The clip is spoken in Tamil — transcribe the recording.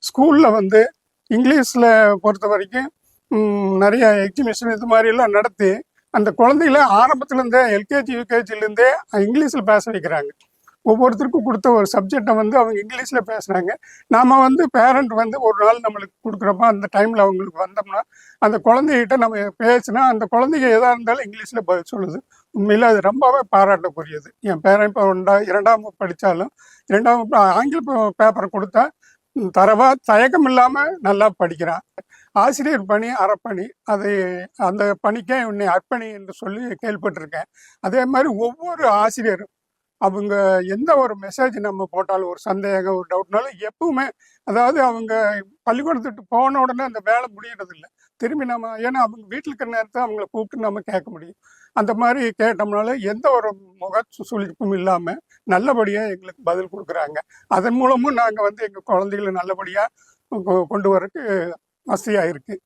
ஸ்கூலில் வந்து இங்கிலீஷில் பொறுத்த வரைக்கும் நிறைய எக்ஸிபிஷன் இது மாதிரிலாம் நடத்தி அந்த குழந்தைகள ஆரம்பத்துலேருந்தே எல்கேஜி யூகேஜிலேருந்தே இங்கிலீஷில் பேச வைக்கிறாங்க. ஒவ்வொருத்தருக்கும் கொடுத்த ஒரு சப்ஜெக்டை வந்து அவங்க இங்கிலீஷில் பேசுகிறாங்க. நாம் வந்து பேரண்ட் வந்து ஒரு நாள் நம்மளுக்கு கொடுக்குறப்ப அந்த டைமில் அவங்களுக்கு வந்தோம்னா அந்த குழந்தைகிட்ட நம்ம பேசினா அந்த குழந்தைங்க எதாக இருந்தாலும் இங்கிலீஷில் பதில் சொல்லுது. உண்மையில் அது ரொம்பவே பாராட்டக்கூடியது. என் பேரன் இப்போ 2ஆம் வகுப்பு படித்தாலும் 2ஆம் வகுப்பு ஆங்கில பேப்பர் கொடுத்தா தரவாக தயக்கம் இல்லாமல் நல்லா படிக்கிறான். ஆசிரியர் பணி அறப்பணி, அது அந்த பணிக்கே உன்னை அர்ப்பணி என்று சொல்லி கேள்விப்பட்டிருக்கேன். அதே மாதிரி ஒவ்வொரு ஆசிரியரும் அவங்க எந்த ஒரு மெசேஜ் நம்ம போட்டாலும் ஒரு சந்தேகம் ஒரு டவுட்னாலும் எப்பவுமே அதாவது அவங்க பள்ளிக்கூடத்துக்கு போன உடனே அந்த வேலை முடியறது இல்லை. திரும்பி நம்ம ஏன்னா அவங்க வீட்டில் இருக்கிற நேரத்தை அவங்கள கூப்பிட்டு நம்ம கேட்க முடியும். அந்த மாதிரி கேட்டோம்னால எந்த ஒரு முக சுழிப்பும் இல்லாமல் நல்லபடியாக எங்களுக்கு பதில் கொடுக்குறாங்க. அதன் மூலமும் நாங்கள் வந்து எங்கள் குழந்தைகளை நல்லபடியாக கொண்டு வரக்கு வசதியாக இருக்குது.